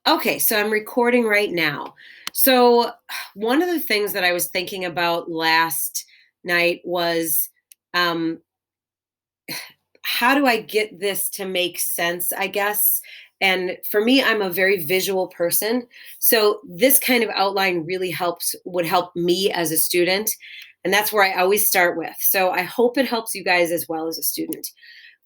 Okay, so I'm recording right now. So, one of the things that I was thinking about last night was um, how do I get this to make sense, I guess? And for me, I'm a very visual person. So, this kind of outline really would help me as a student. And that's where I always start with. So, I hope it helps you guys as well as a student.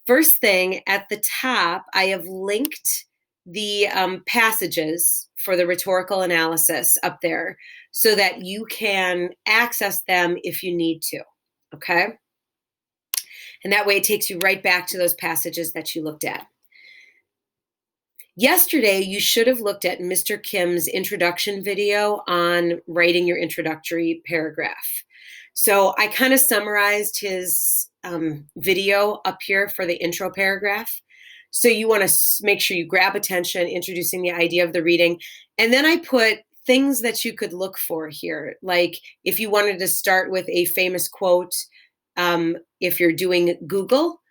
First thing at the top, I have linked the passages for the rhetorical analysis up there so that you can access them if you need to. Okay. And that way it takes you right back to those passages that you looked at. Yesterday, you should have looked at Mr. Kim's introduction video on writing your introductory paragraph. So I kind of summarized his video up here for the intro paragraph. So you want to make sure you grab attention, introducing the idea of the reading. And then I put things that you could look for here. Like if you wanted to start with a famous quote, if you're doing Google,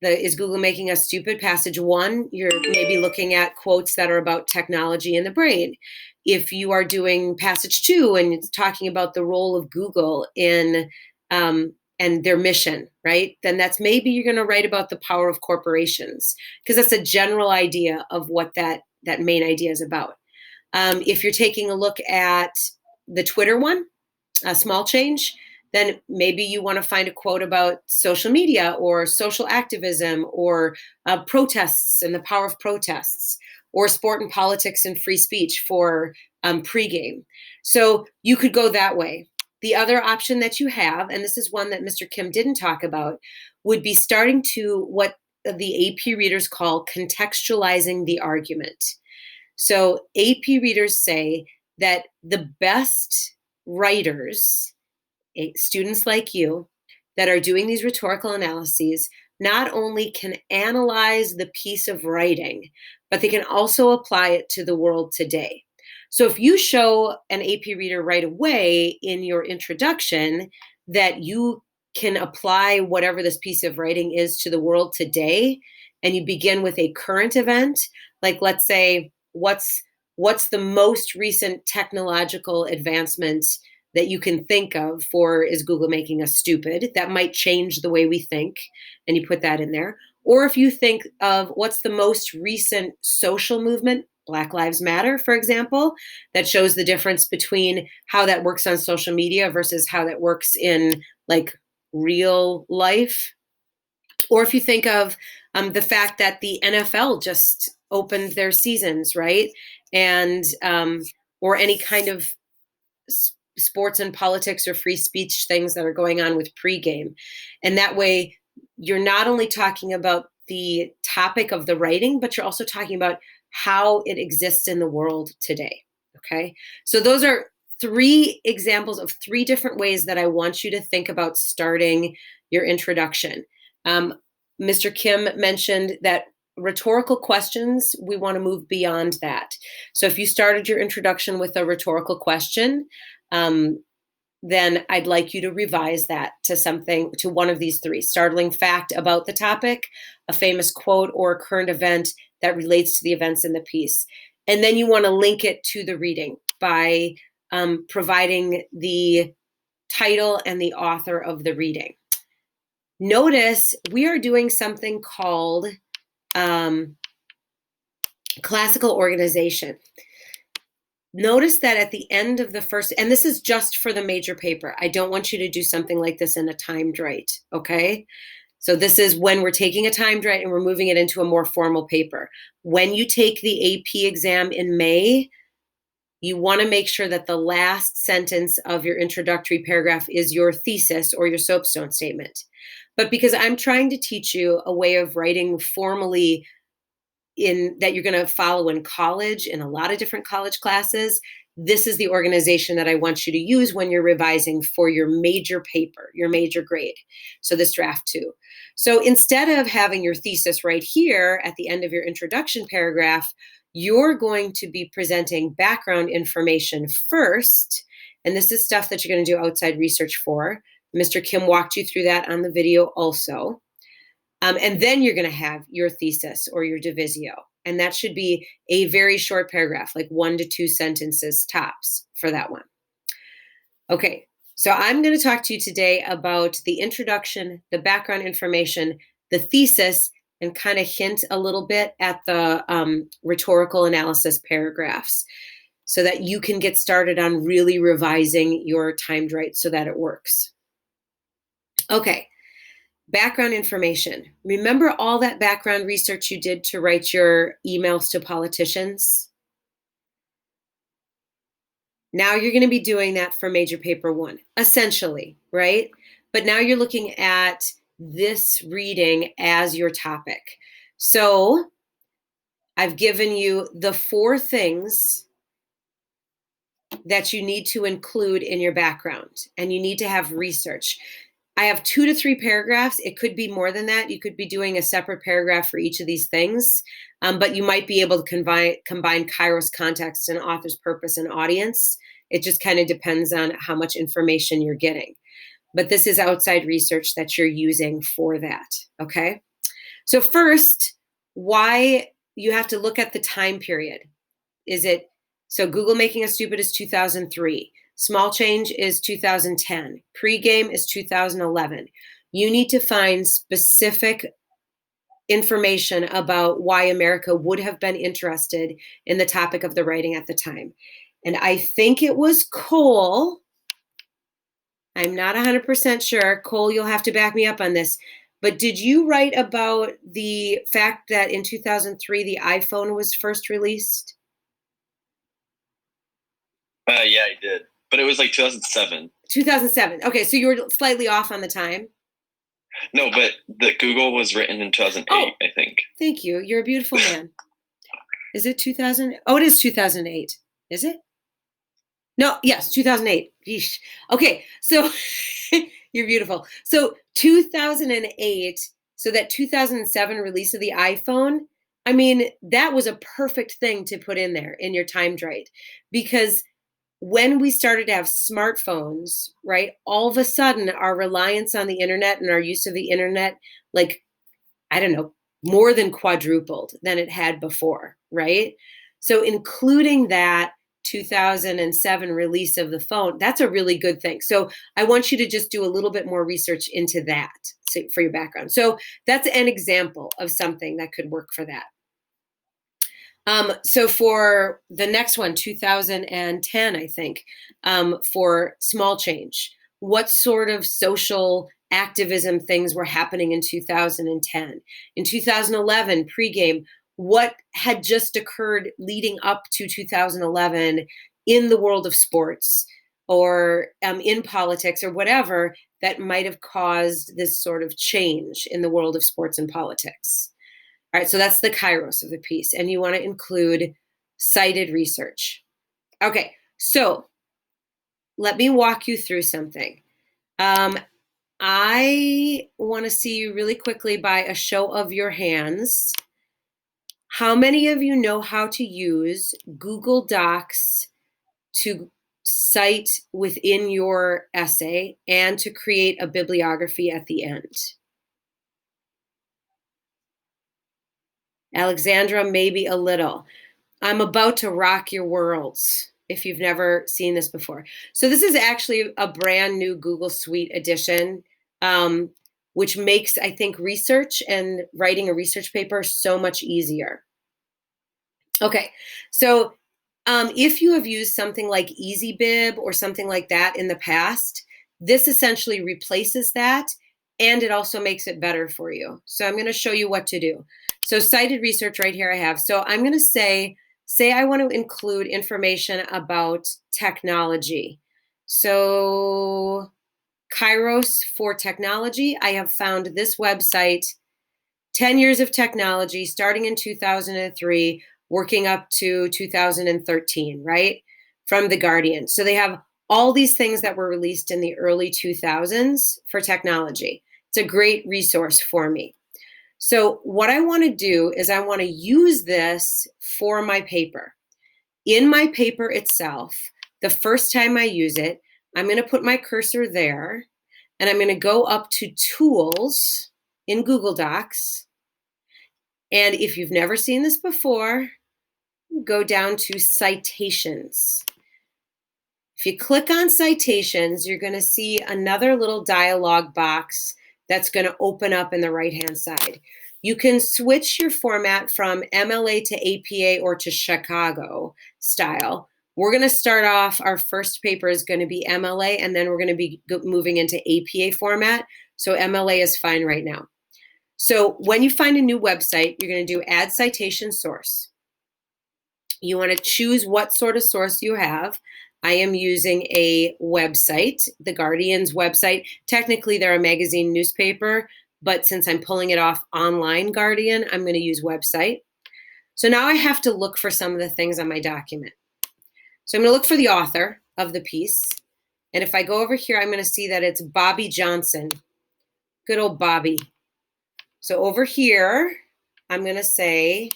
Is Google Making Us Stupid? Passage 1, you're maybe looking at quotes that are about technology in the brain. If you are doing passage 2 and it's talking about the role of Google in and their mission, right? Then that's maybe you're going to write about the power of corporations because that's a general idea of what that main idea is about. If you're taking a look at the Twitter one, a small change, then maybe you want to find a quote about social media or social activism or protests and the power of protests or sport and politics and free speech for pregame. So you could go that way. The other option that you have, and this is one that Mr. Kim didn't talk about, would be starting to what the AP readers call contextualizing the argument. So AP readers say that the best writers, students like you that are doing these rhetorical analyses, not only can analyze the piece of writing, but they can also apply it to the world today. So if you show an AP reader right away in your introduction that you can apply whatever this piece of writing is to the world today, and you begin with a current event, like let's say, what's the most recent technological advancement that you can think of for Is Google Making Us Stupid? That might change the way we think, and you put that in there. Or if you think of what's the most recent social movement, Black Lives Matter, for example, that shows the difference between how that works on social media versus how that works in like real life. Or if you think of the fact that the NFL just opened their seasons, right? And or any kind of sports and politics or free speech things that are going on with pregame. And that way, you're not only talking about the topic of the writing, but you're also talking about how it exists in the world today. Okay. So those are 3 examples of 3 different ways that I want you to think about starting your introduction. Mr. Kim mentioned that rhetorical questions, we want to move beyond that. So if you started your introduction with a rhetorical question, then I'd like you to revise that to one of these 3: startling fact about the topic, a famous quote, or a current event that relates to the events in the piece. And then you want to link it to the reading by providing the title and the author of the reading. Notice we are doing something called classical organization. Notice that at the end of the first, and this is just for the major paper. I don't want you to do something like this in a timed write, okay? So this is when we're taking a timed write and we're moving it into a more formal paper. When you take the AP exam in May, you want to make sure that the last sentence of your introductory paragraph is your thesis or your soapstone statement. But because I'm trying to teach you a way of writing formally that you're going to follow in college, in a lot of different college classes, this is the organization that I want you to use when you're revising for your major paper, your major grade. So this draft 2. So instead of having your thesis right here at the end of your introduction paragraph, you're going to be presenting background information first. And this is stuff that you're going to do outside research for. Mr. Kim walked you through that on the video also. And then you're going to have your thesis or your divisio. And that should be a very short paragraph, like 1 to 2 sentences tops for that one. Okay, so I'm going to talk to you today about the introduction, the background information, the thesis, and kind of hint a little bit at the rhetorical analysis paragraphs so that you can get started on really revising your timed write so that it works. Okay, background information. Remember all that background research you did to write your emails to politicians? Now you're going to be doing that for major paper 1, essentially, right? But now you're looking at this reading as your topic. So I've given you the 4 things that you need to include in your background, and you need to have research. I have 2 to 3 paragraphs. It could be more than that. You could be doing a separate paragraph for each of these things, but you might be able to combine Kairos, context, and author's purpose and audience. It just kind of depends on how much information you're getting. But this is outside research that you're using for that, okay? So first, why you have to look at the time period. So Google Making Us Stupid is 2003. Small Change is 2010. Pregame is 2011. You need to find specific information about why America would have been interested in the topic of the writing at the time. And I think it was Cole. I'm not 100% sure. Cole, you'll have to back me up on this. But did you write about the fact that in 2003 the iPhone was first released? Yeah, I did. But it was like 2007. 2007. Okay, so you were slightly off on the time. No, but the Google was written in 2008, I think. Thank you. You're a beautiful man. Is it 2000? Oh, it is 2008. Is it? No, yes, 2008. Yeesh. Okay, so you're beautiful. So 2008, so that 2007 release of the iPhone, I mean, that was a perfect thing to put in there in your timed write, because when we started to have smartphones, right, all of a sudden our reliance on the internet and our use of the internet, like, I don't know, more than quadrupled than it had before, right? So including that 2007 release of the phone, that's a really good thing. So I want you to just do a little bit more research into that for your background. So that's an example of something that could work for that. So for the next one, 2010, I think, for Small Change, what sort of social activism things were happening in 2010? In 2011, pregame, what had just occurred leading up to 2011 in the world of sports or in politics or whatever that might have caused this sort of change in the world of sports and politics? All right, so that's the Kairos of the piece, and you want to include cited research. Okay, so let me walk you through something. I want to see you really quickly by a show of your hands. How many of you know how to use Google Docs to cite within your essay and to create a bibliography at the end? Alexandra, maybe a little. I'm about to rock your worlds if you've never seen this before. So this is actually a brand new Google Suite edition, which makes, I think, research and writing a research paper so much easier. Okay, so if you have used something like EasyBib or something like that in the past, this essentially replaces that, and it also makes it better for you. So I'm going to show you what to do. So cited research right here I have. So I'm going to say I want to include information about technology. So Kairos for technology, I have found this website, 10 years of technology, starting in 2003, working up to 2013, right? From The Guardian. So they have all these things that were released in the early 2000s for technology. It's a great resource for me. So what I want to do is I want to use this for my paper. In my paper itself, the first time I use it, I'm going to put my cursor there, and I'm going to go up to Tools in Google Docs, And if you've never seen this before, go down to citations. If you click on citations, you're going to see another little dialog box that's going to open up in the right-hand side. You can switch your format from MLA to APA or to Chicago style. We're going to start off, our first paper is going to be MLA, and then we're going to be moving into APA format. So MLA is fine right now. So when you find a new website, you're going to do add citation source. You want to choose what sort of source you have. I am using a website, The Guardian's website. Technically, they're a magazine newspaper, but since I'm pulling it off online Guardian, I'm going to use website. So now I have to look for some of the things on my document. So I'm going to look for the author of the piece. And if I go over here, I'm going to see that it's Bobby Johnson. Good old Bobby. So over here, I'm going to say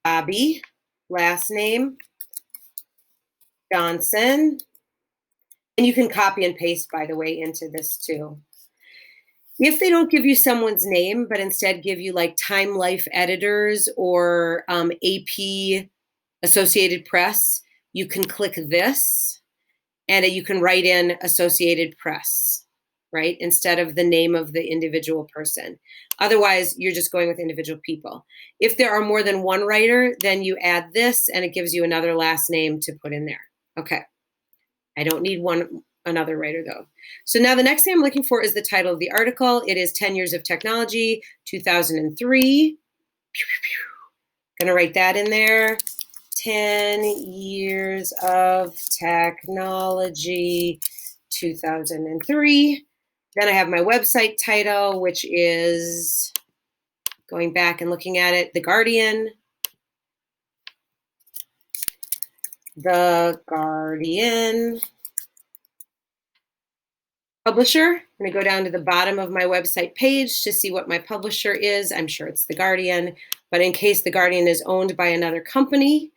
Bobby, last name, Johnson. And you can copy and paste, by the way, into this too. If they don't give you someone's name, but instead give you like Time Life Editors or AP Associated Press, you can click this and you can write in Associated Press, right? Instead of the name of the individual person. Otherwise, you're just going with individual people. If there are more than one writer, then you add this and it gives you another last name to put in there. Okay. I don't need another writer though. So now the next thing I'm looking for is the title of the article. It is 10 Years of Technology, 2003. Gonna write that in there. 10 Years of Technology, 2003. Then I have my website title, which is, going back and looking at it, The Guardian. The Guardian. Publisher, I'm going to go down to the bottom of my website page to see what my publisher is. I'm sure it's The Guardian, but in case The Guardian is owned by another company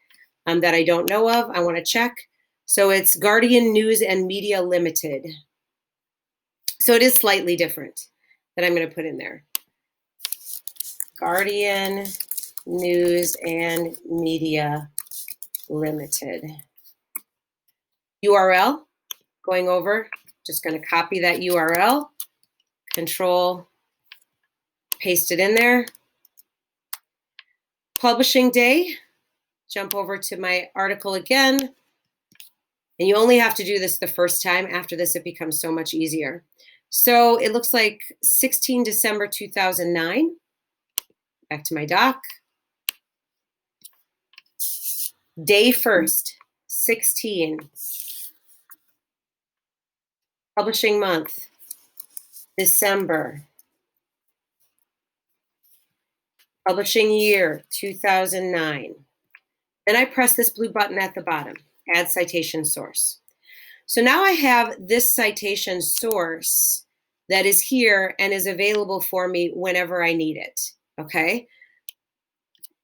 that I don't know of, I want to check. So it's Guardian News and Media Limited. So it is slightly different that I'm going to put in there. Guardian News and Media Limited. URL, going over, just going to copy that URL, control, paste it in there. Publishing day, jump over to my article again. And you only have to do this the first time. After this, it becomes so much easier. So it looks like 16 December 2009. Back to my doc. Day first, 16. Publishing month, December. Publishing year, 2009. Then I press this blue button at the bottom, add citation source. So now I have this citation source that is here and is available for me whenever I need it, okay?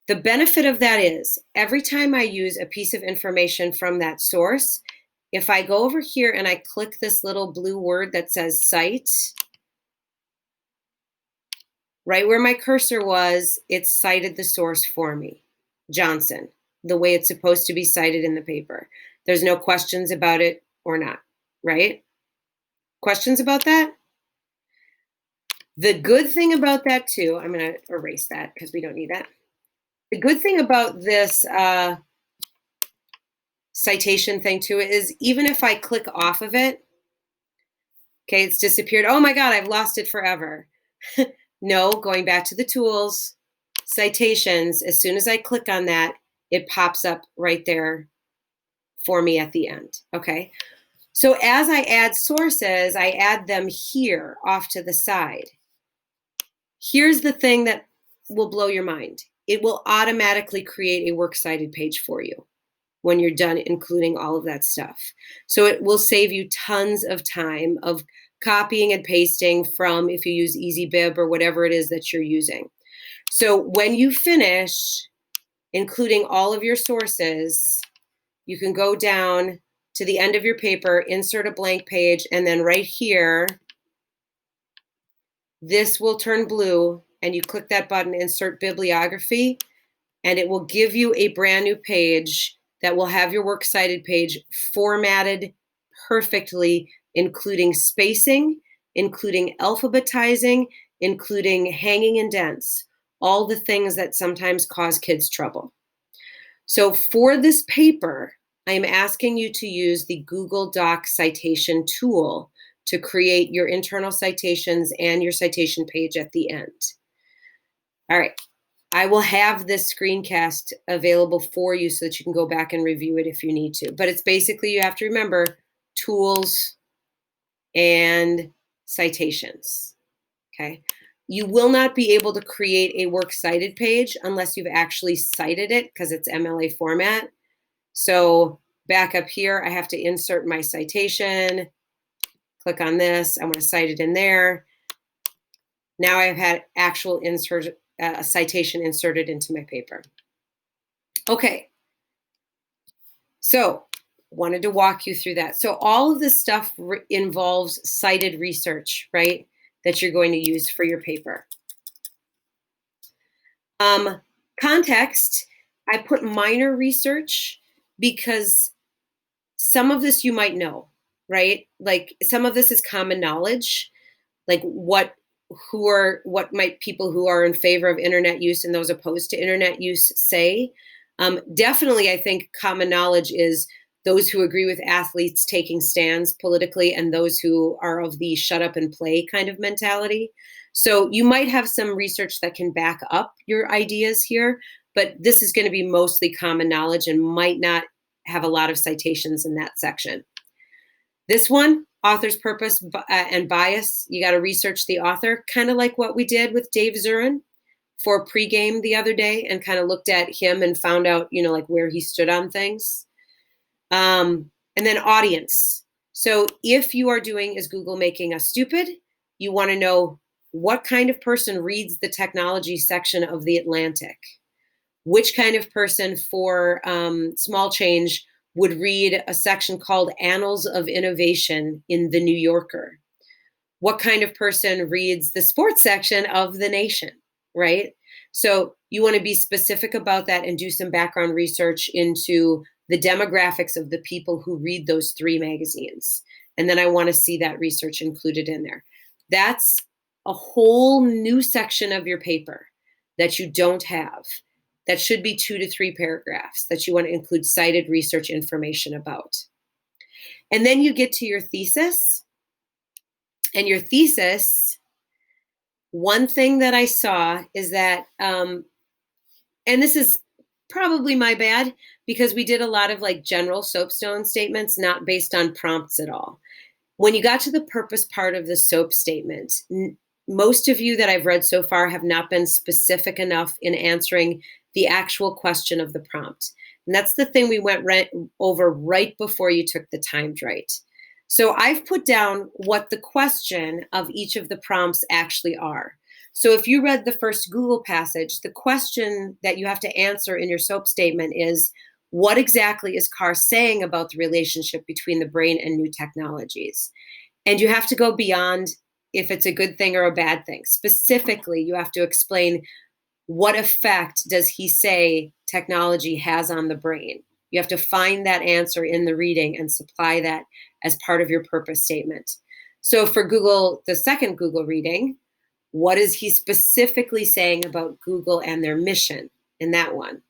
The benefit of that is every time I use a piece of information from that source, if I go over here and I click this little blue word that says cite, right where my cursor was, it cited the source for me, Johnson, the way it's supposed to be cited in the paper. There's no questions about it or not, right? Questions about that? The good thing about that too, I'm going to erase that because we don't need that. The good thing about this citation thing too is even if I click off of it, okay, it's disappeared. Oh my God, I've lost it forever. No, going back to the tools, citations, as soon as I click on that, it pops up right there for me at the end, okay? So as I add sources, I add them here off to the side. Here's the thing that will blow your mind. It will automatically create a works cited page for you when you're done including all of that stuff. So it will save you tons of time of copying and pasting from, if you use EasyBib or whatever it is that you're using. So when you finish including all of your sources, you can go down to the end of your paper, insert a blank page, and then right here, this will turn blue and you click that button, insert bibliography, and it will give you a brand new page that will have your works cited page formatted perfectly, including spacing, including alphabetizing, including hanging indents, all the things that sometimes cause kids trouble. So for this paper, I am asking you to use the Google Doc citation tool to create your internal citations and your citation page at the end. All right. I will have this screencast available for you so that you can go back and review it if you need to. But it's basically, you have to remember tools and citations. Okay. You will not be able to create a works cited page unless you've actually cited it because it's MLA format. So back up here, I have to insert my citation, click on this. I want to cite it in there. Now I've had actual citation inserted into my paper. Okay. So wanted to walk you through that. So all of this stuff involves cited research, right? That you're going to use for your paper. Context, I put minor research because some of this you might know, right? Like some of this is common knowledge, like what might people who are in favor of internet use and those opposed to internet use say. Definitely, I think common knowledge is those who agree with athletes taking stands politically and those who are of the shut up and play kind of mentality. So you might have some research that can back up your ideas here, but this is going to be mostly common knowledge and might not have a lot of citations in that section. This one, author's purpose and bias, you got to research the author, kind of like what we did with Dave Zurin for pregame the other day and kind of looked at him and found out, like where he stood on things. And then audience. So if you are doing Is Google Making Us Stupid? You want to know what kind of person reads the technology section of The Atlantic. Which kind of person for Small Change would read a section called Annals of Innovation in The New Yorker? What kind of person reads the sports section of The Nation, right? So you want to be specific about that and do some background research into the demographics of the people who read those three magazines. And then I want to see that research included in there. That's a whole new section of your paper that you don't have. That should be 2 to 3 paragraphs that you want to include cited research information about. And then you get to your thesis. And your thesis, one thing that I saw is that, and this is probably my bad, because we did a lot of like general soapstone statements, not based on prompts at all. When you got to the purpose part of the SOAP statement, most of you that I've read so far have not been specific enough in answering the actual question of the prompt. And that's the thing we went over right before you took the timed right. So I've put down what the question of each of the prompts actually are. So if you read the first Google passage, the question that you have to answer in your SOAP statement is, what exactly is Carr saying about the relationship between the brain and new technologies? And you have to go beyond if it's a good thing or a bad thing. Specifically, you have to explain, what effect does he say technology has on the brain? You have to find that answer in the reading and supply that as part of your purpose statement. So for Google, the second Google reading, what is he specifically saying about Google and their mission in that one?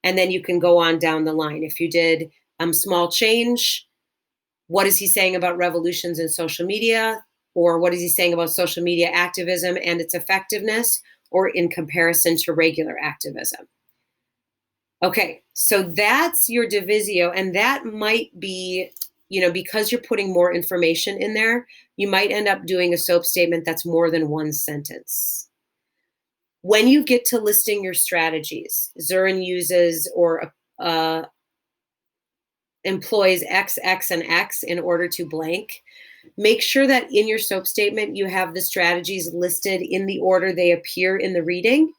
And then you can go on down the line. If you did Small Change, what is he saying about revolutions in social media? Or what is he saying about social media activism and its effectiveness, or in comparison to regular activism? Okay, so that's your divisio, and that might be, because you're putting more information in there, you might end up doing a SOAP statement that's more than one sentence. When you get to listing your strategies, Zurin uses or employs X, X, and X in order to blank. Make sure that in your SOAP statement, you have the strategies listed in the order they appear in the reading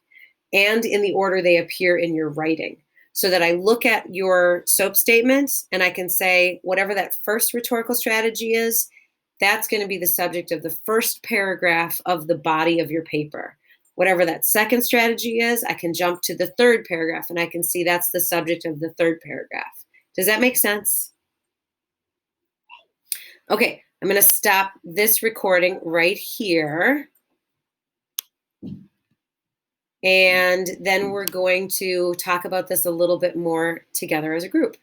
and in the order they appear in your writing, so that I look at your SOAP statements and I can say, whatever that first rhetorical strategy is, that's going to be the subject of the first paragraph of the body of your paper. Whatever that second strategy is, I can jump to the third paragraph and I can see that's the subject of the third paragraph. Does that make sense? Okay, I'm going to stop this recording right here. And then we're going to talk about this a little bit more together as a group.